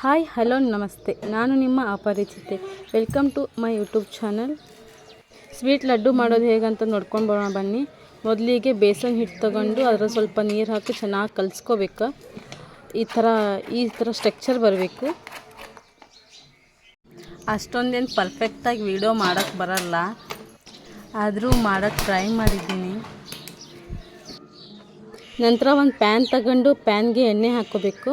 Hi hello ನಮಸ್ತೆ, ನಾನು ನಿಮ್ಮ ಅಪರಿಚಿತೆ. Welcome to my YouTube channel. Sweet laddu ಮಾಡೋದು ಹೇಗಂತ ನೋಡ್ಕೊಂಡು ಬರೋಣ ಬನ್ನಿ. ಮೊದಲಿಗೆ ಬೇಸನ್ ಹಿಟ್ಟು ತಗೊಂಡು ಅದರ ಸ್ವಲ್ಪ ನೀರು ಹಾಕಿ ಚೆನ್ನಾಗಿ ಕಲಿಸ್ಕೋಬೇಕು. ಈ ಥರ ಸ್ಟ್ರಕ್ಚರ್ ಬರಬೇಕು. ಅಷ್ಟೊಂದೇನು ಪರ್ಫೆಕ್ಟಾಗಿ ವಿಡಿಯೋ ಮಾಡೋಕ್ಕೆ ಬರಲ್ಲ, ಆದರೂ ಮಾಡೋಕ್ಕೆ ಟ್ರೈ ಮಾಡಿದ್ದೀನಿ. ನಂತರ ಒಂದು ಪ್ಯಾನ್ ತಗೊಂಡು ಪ್ಯಾನ್ಗೆ ಎಣ್ಣೆ ಹಾಕ್ಕೋಬೇಕು.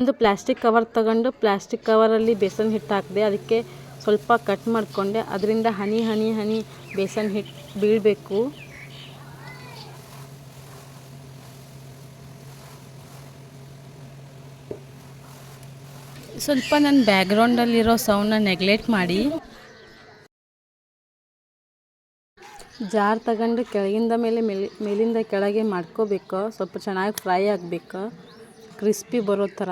ಒಂದು ಪ್ಲಾಸ್ಟಿಕ್ ಕವರ್ ತಗೊಂಡು ಪ್ಲಾಸ್ಟಿಕ್ ಕವರಲ್ಲಿ ಬೇಸನ್ ಹಿಟ್ಟು ಹಾಕಿದೆ. ಅದಕ್ಕೆ ಸ್ವಲ್ಪ ಕಟ್ ಮಾಡಿಕೊಂಡೆ. ಅದರಿಂದ ಹನಿ ಹನಿ ಹನಿ ಬೇಸನ್ ಹಿಟ್ಟು ಬೀಳಬೇಕು. ಸ್ವಲ್ಪ ನನ್ನ ಬ್ಯಾಕ್ಗ್ರೌಂಡಲ್ಲಿರೋ ಸೌಂಡನ್ನ ನೆಗ್ಲೆಕ್ಟ್ ಮಾಡಿ. ಜಾರ್ ತಗೊಂಡು ಕೆಳಗಿಂದ ಮೇಲಿಂದ ಕೆಳಗೆ ಮಾಡ್ಕೋಬೇಕು. ಸ್ವಲ್ಪ ಚೆನ್ನಾಗಿ ಫ್ರೈ ಆಗಬೇಕು, ಕ್ರಿಸ್ಪಿ ಬರೋ ಥರ.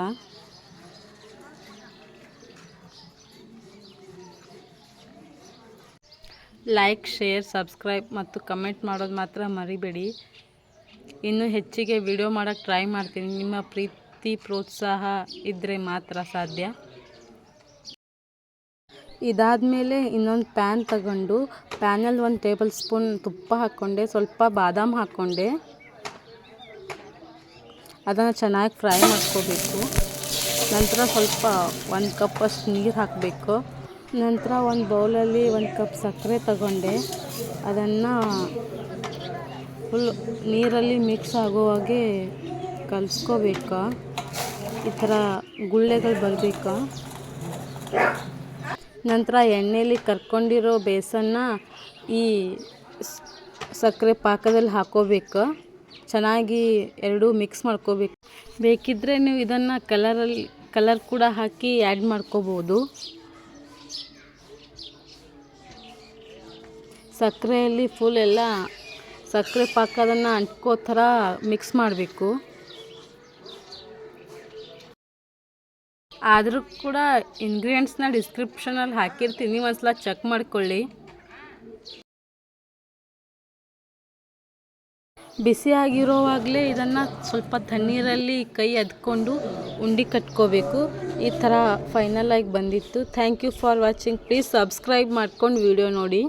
ಲೈಕ್, ಶೇರ್, ಸಬ್ಸ್ಕ್ರೈಬ್ ಮತ್ತು ಕಮೆಂಟ್ ಮಾಡೋದು ಮಾತ್ರ ಮರಿಬೇಡಿ. ಇನ್ನೂ ಹೆಚ್ಚಿಗೆ ವಿಡಿಯೋ ಮಾಡೋಕ್ಕೆ ಟ್ರೈ ಮಾಡ್ತೀನಿ. ನಿಮ್ಮ ಪ್ರೀತಿ ಪ್ರೋತ್ಸಾಹ ಇದ್ದರೆ ಮಾತ್ರ ಸಾಧ್ಯ. ಇದಾದಮೇಲೆ ಇನ್ನೊಂದು ಪ್ಯಾನ್ ತಗೊಂಡು ಪ್ಯಾನಲ್ಲಿ 1 ಟೇಬಲ್ ಸ್ಪೂನ್ ತುಪ್ಪ ಹಾಕ್ಕೊಂಡೆ. ಸ್ವಲ್ಪ ಬಾದಾಮ್ ಹಾಕ್ಕೊಂಡೆ. ಅದನ್ನು ಚೆನ್ನಾಗಿ ಫ್ರೈ ಮಾಡ್ಕೋಬೇಕು. ನಂತರ ಸ್ವಲ್ಪ 1 ಕಪ್ಪಷ್ಟು ನೀರು ಹಾಕಬೇಕು. ನಂತರ ಒಂದು ಬೌಲಲ್ಲಿ 1 ಕಪ್ ಸಕ್ಕರೆ ತಗೊಂಡೆ. ಅದನ್ನು ಫುಲ್ ನೀರಲ್ಲಿ ಮಿಕ್ಸ್ ಆಗುವಾಗೆ ಕಲಿಸ್ಕೋಬೇಕು. ಈ ಥರ ಗುಳ್ಳೆಗಳು ಬರಬೇಕು. ನಂತರ ಎಣ್ಣೆಯಲ್ಲಿ ಕರ್ಕೊಂಡಿರೋ ಬೇಸನ್ನ ಈ ಸಕ್ಕರೆ ಪಾಕದಲ್ಲಿ ಹಾಕೋಬೇಕು. ಚೆನ್ನಾಗಿ ಎರಡೂ ಮಿಕ್ಸ್ ಮಾಡ್ಕೋಬೇಕು. ಬೇಕಿದ್ದರೆ ನೀವು ಇದನ್ನು ಕಲರ್ ಕೂಡ ಹಾಕಿ ಆ್ಯಡ್ ಮಾಡ್ಕೋಬೋದು. ಸಕ್ಕರೆಯಲ್ಲಿ ಫುಲ್ ಎಲ್ಲ ಸಕ್ಕರೆ ಪಾಕ ಅದನ್ನು ಅಂಟ್ಕೋ ಥರ ಮಿಕ್ಸ್ ಮಾಡಬೇಕು. ಆದರೂ ಕೂಡ ಇಂಗ್ರೀಡಿಯೆಂಟ್ಸ್ನ ಡಿಸ್ಕ್ರಿಪ್ಷನಲ್ಲಿ ಹಾಕಿರ್ತೀನಿ, ಒಂದ್ಸಲ ಚೆಕ್ ಮಾಡ್ಕೊಳ್ಳಿ. ಬಿಸಿಯಾಗಿರೋವಾಗಲೇ ಇದನ್ನು ಸ್ವಲ್ಪ ತಣ್ಣೀರಲ್ಲಿ ಕೈ ಅದ್ಕೊಂಡು ಉಂಡೆ ಕಟ್ಕೋಬೇಕು. ಈ ಥರ ಫೈನಲಾಗಿ ಬಂದಿತ್ತು. Thank you for watching. Please subscribe ಮಾಡ್ಕೊಂಡು ವಿಡಿಯೋ ನೋಡಿ.